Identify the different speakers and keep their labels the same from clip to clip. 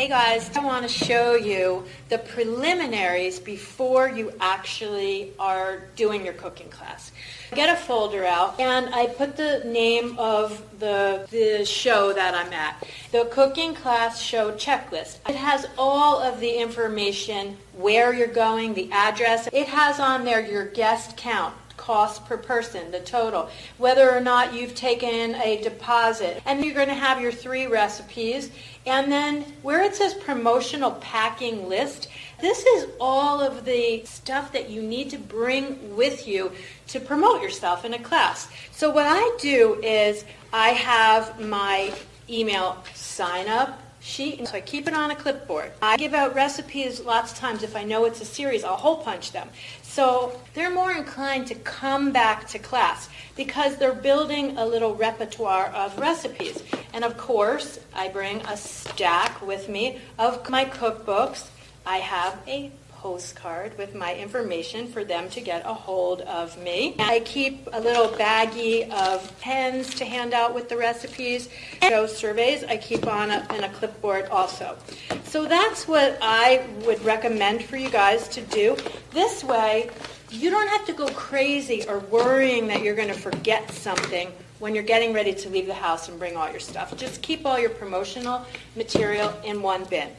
Speaker 1: Hey guys, I want to show you the preliminaries before you actually are doing your cooking class. Get a folder out and I put the name of the show that I'm at, the Cooking Class Show Checklist. It has all of the information, where you're going, the address. It has on there your guest count, cost per person, the total, whether or not you've taken a deposit. And you're going to have your 3 recipes. And then where it says promotional packing list, this is all of the stuff that you need to bring with you to promote yourself in a class. So what I do is I have my email sign up sheet, so I keep it on a clipboard. I give out recipes lots of times. If I know it's a series, I'll hole punch them. So they're more inclined to come back to class because they're building a little repertoire of recipes. And of course, I bring a stack with me of my cookbooks. I have a postcard with my information for them to get a hold of me. I keep a little baggie of pens to hand out with the recipes. Show surveys I keep on in a clipboard also. So that's what I would recommend for you guys to do. This way, you don't have to go crazy or worrying that you're going to forget something when you're getting ready to leave the house and bring all your stuff. Just keep all your promotional material in one bin.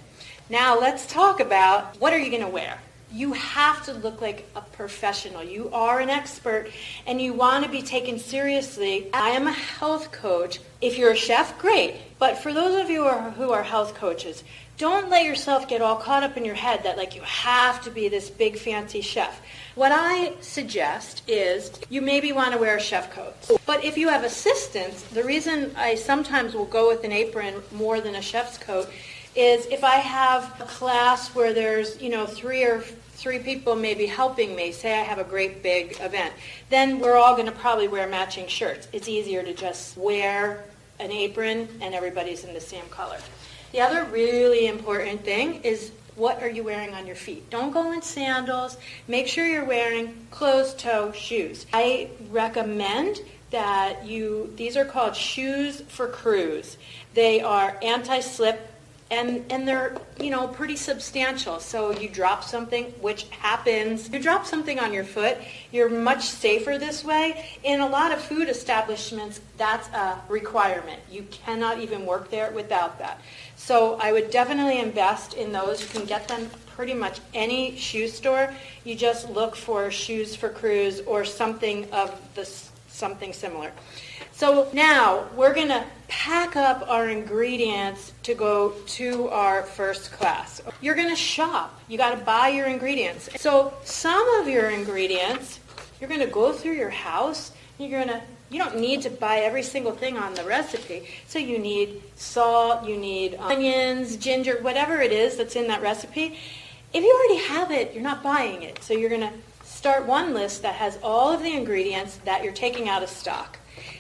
Speaker 1: Now let's talk about what are you going to wear. You have to look like a professional. You are an expert and you want to be taken seriously. I am a health coach. If you're a chef, great. But for those of you who are health coaches, don't let yourself get all caught up in your head that like you have to be this big fancy chef. What I suggest is you maybe want to wear a chef coat. But if you have assistants, the reason I sometimes will go with an apron more than a chef's coat is if I have a class where there's, three people maybe helping me, say I have a great big event, then we're all going to probably wear matching shirts. It's easier to just wear an apron and everybody's in the same color. The other really important thing is what are you wearing on your feet? Don't go in sandals. Make sure you're wearing closed-toe shoes. I recommend that these are called shoes for cruise. They are anti-slip. And they're, pretty substantial. So you drop something, which happens. You drop something on your foot, you're much safer this way. In a lot of food establishments, that's a requirement. You cannot even work there without that. So I would definitely invest in those. You can get them pretty much any shoe store. You just look for shoes for cruise or something similar. So now we're going to pack up our ingredients to go to our first class. You're going to shop. You got to buy your ingredients. So some of your ingredients, you're going to go through your house. You don't need to buy every single thing on the recipe. So you need salt, you need onions, ginger, whatever it is that's in that recipe. If you already have it, you're not buying it. So you're going to start one list that has all of the ingredients that you're taking out of stock.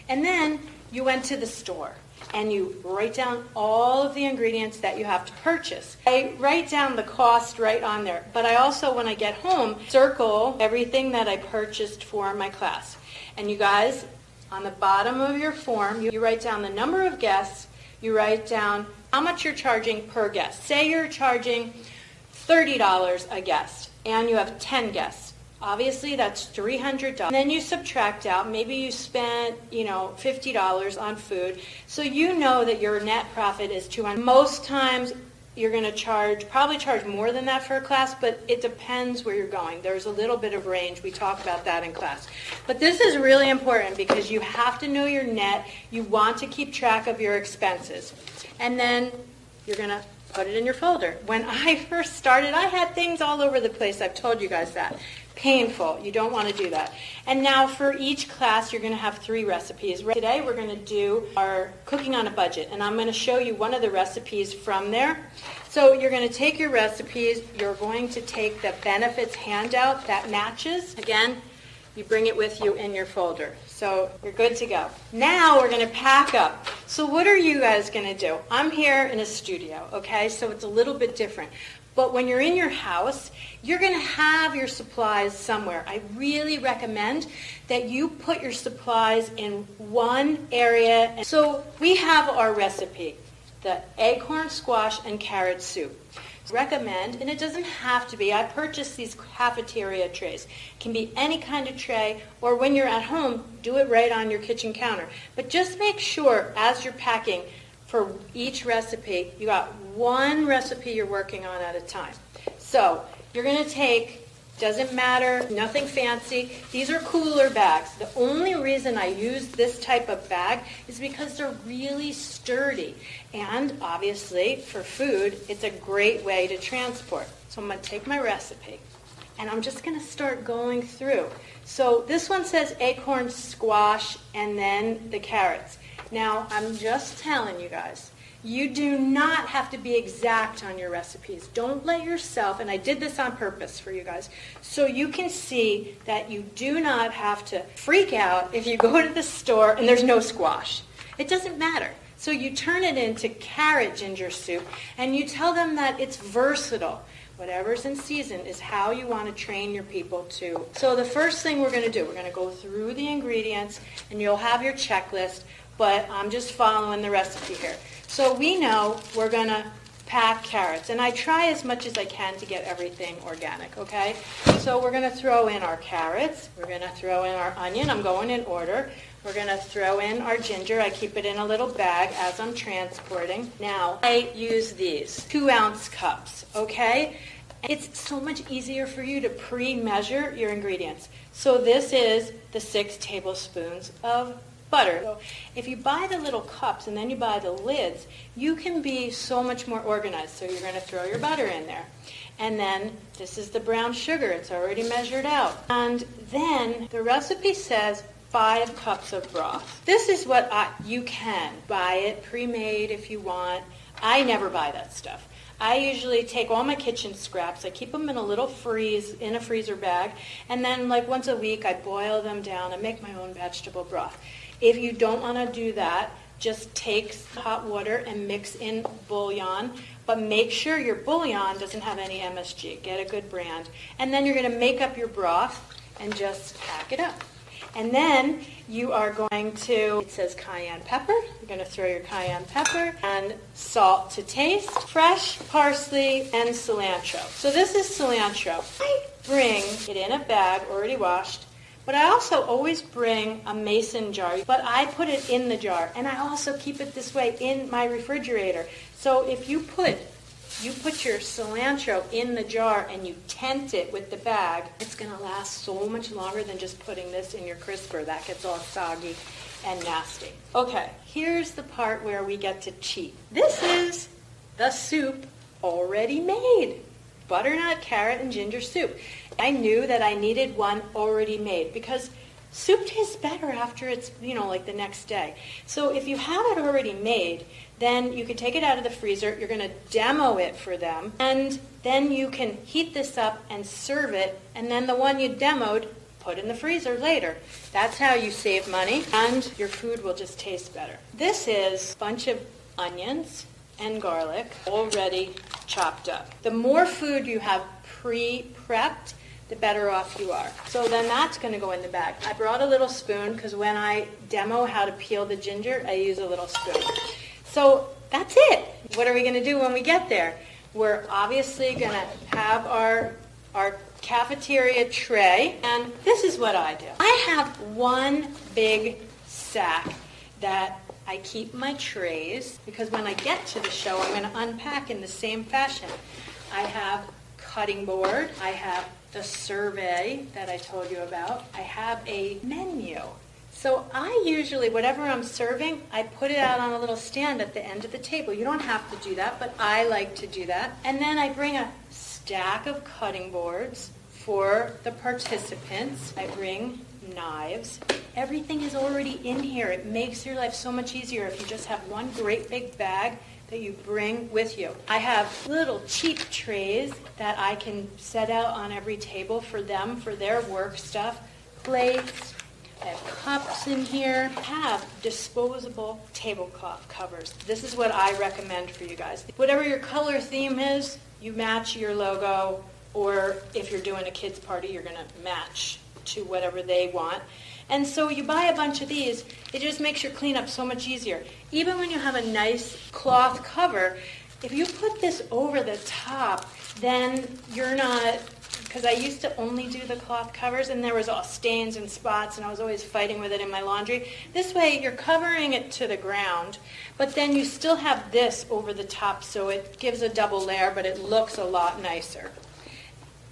Speaker 1: And then you went to the store and you write down all of the ingredients that you have to purchase. I write down the cost right on there, but I also, when I get home, circle everything that I purchased for my class. And you guys, on the bottom of your form, you write down the number of guests, you write down how much you're charging per guest. Say you're charging $30 a guest and you have 10 guests. Obviously, that's $300. And then you subtract out, maybe you spent, $50 on food. So you know that your net profit is $200. Most times you're going to probably charge more than that for a class, but it depends where you're going. There's a little bit of range. We talk about that in class. But this is really important because you have to know your net. You want to keep track of your expenses. And then you're going to put it in your folder. When I first started, I had things all over the place. I've told you guys that. Painful. You don't want to do that. And now for each class, you're going to have 3 recipes. Today, we're going to do our cooking on a budget, and I'm going to show you one of the recipes from there. So you're going to take your recipes. You're going to take the benefits handout that matches. Again, you bring it with you in your folder. So you're good to go. Now we're going to pack up. So what are you guys going to do? I'm here in a studio, okay? So it's a little bit different. But when you're in your house, you're going to have your supplies somewhere. I really recommend that you put your supplies in one area. So we have our recipe. the acorn squash and carrot soup. Recommend, and it doesn't have to be, I purchased these cafeteria trays. It can be any kind of tray, or when you're at home, do it right on your kitchen counter. But just make sure as you're packing for each recipe, you got one recipe you're working on at a time. So you're going to take, doesn't matter, nothing fancy. These are cooler bags. The only reason I use this type of bag is because they're really sturdy. And obviously, for food, it's a great way to transport. So I'm going to take my recipe, and I'm just going to start going through. So this one says acorn squash and then the carrots. Now, I'm just telling you guys, you do not have to be exact on your recipes. Don't let yourself, and I did this on purpose for you guys, so you can see that you do not have to freak out if you go to the store and there's no squash. It doesn't matter. So you turn it into carrot ginger soup, and you tell them that it's versatile. Whatever's in season is how you want to train your people to. So the first thing we're going to do, we're going to go through the ingredients, and you'll have your checklist, but I'm just following the recipe here. So we know we're going to pack carrots, and I try as much as I can to get everything organic, okay? So we're going to throw in our carrots. We're going to throw in our onion. I'm going in order. We're going to throw in our ginger. I keep it in a little bag as I'm transporting. Now, I use these 2-ounce cups, okay? It's so much easier for you to pre-measure your ingredients. So this is the 6 tablespoons of butter. So if you buy the little cups and then you buy the lids, you can be so much more organized. So you're going to throw your butter in there. And then this is the brown sugar. It's already measured out. And then the recipe says 5 cups of broth. This is what you can buy it pre-made if you want. I never buy that stuff. I usually take all my kitchen scraps, I keep them in a little freezer bag, and then like once a week I boil them down and make my own vegetable broth. If you don't want to do that, just take hot water and mix in bouillon, but make sure your bouillon doesn't have any MSG. Get a good brand. And then you're going to make up your broth and just pack it up. And then you are going to, it says cayenne pepper. You're going to throw your cayenne pepper and salt to taste, fresh parsley, and cilantro. So this is cilantro. I bring it in a bag already washed, but I also always bring a mason jar, but I put it in the jar, and I also keep it this way in my refrigerator. So if you put your cilantro in the jar and you tent it with the bag, it's going to last so much longer than just putting this in your crisper. That gets all soggy and nasty. Okay, here's the part where we get to cheat. This is the soup already made. Butternut, carrot, and ginger soup. I knew that I needed one already made because soup tastes better after it's, like the next day. So if you have it already made, then you can take it out of the freezer. You're going to demo it for them. And then you can heat this up and serve it. And then the one you demoed, put in the freezer later. That's how you save money. And your food will just taste better. This is a bunch of onions and garlic already chopped up. The more food you have pre-prepped, the better off you are. So then that's going to go in the bag. I brought a little spoon because when I demo how to peel the ginger, I use a little spoon. So that's it. What are we going to do when we get there? We're obviously going to have our cafeteria tray, and this is what I do. I have one big sack that I keep my trays because when I get to the show, I'm going to unpack in the same fashion. I have cutting board. I have the survey that I told you about. I have a menu. So I usually, whatever I'm serving, I put it out on a little stand at the end of the table. You don't have to do that, but I like to do that. And then I bring a stack of cutting boards for the participants. I bring knives. Everything is already in here. It makes your life so much easier if you just have one great big bag that you bring with you. I have little cheap trays that I can set out on every table for them, for their work stuff. Plates, I have cups in here. I have disposable tablecloth covers. This is what I recommend for you guys. Whatever your color theme is, you match your logo, or if you're doing a kids' party, you're going to match to whatever they want. And so you buy a bunch of these, It just makes your cleanup so much easier. Even when you have a nice cloth cover, if you put this over the top, then you're not, because I used to only do the cloth covers and there was all stains and spots and I was always fighting with it in my laundry. This way you're covering it to the ground, but then you still have this over the top, so it gives a double layer, but it looks a lot nicer.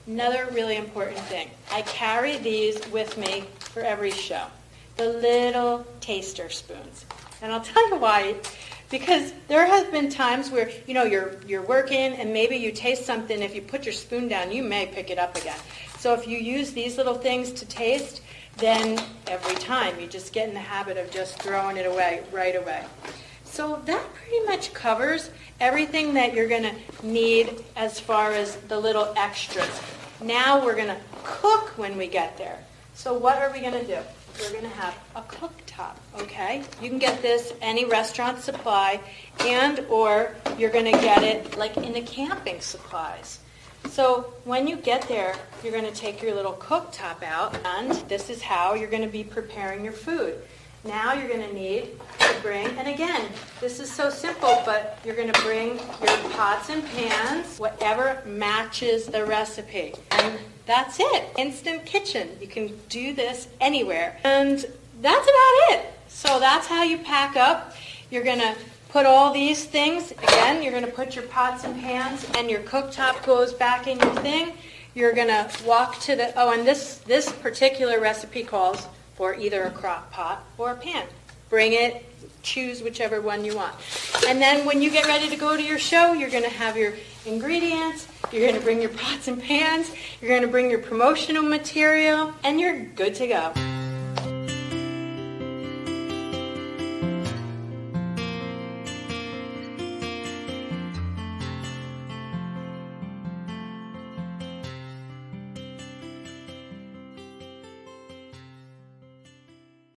Speaker 1: Another really important thing, I carry these with me for every show. The little taster spoons. And I'll tell you why. Because there has been times where, you're working and maybe you taste something. If you put your spoon down, you may pick it up again. So if you use these little things to taste, then every time you just get in the habit of just throwing it away right away. So that pretty much covers everything that you're going to need as far as the little extras. Now we're going to cook when we get there. So what are we going to do? We're going to have a cooktop, okay? You can get this any restaurant supply, and or you're going to get it like in the camping supplies. So when you get there, you're going to take your little cooktop out, and this is how you're going to be preparing your food. Now you're going to need to bring, and again, this is so simple, but you're going to bring your pots and pans, whatever matches the recipe. And that's it. Instant kitchen. You can do this anywhere. And that's about it. So that's how you pack up. You're going to put all these things. Again, you're going to put your pots and pans, and your cooktop goes back in your thing. You're going to walk to the, and this particular recipe calls for either a crock pot or a pan. Bring it, choose whichever one you want. And then when you get ready to go to your show, you're going to have your ingredients, you're going to bring your pots and pans, you're going to bring your promotional material, and you're good to go.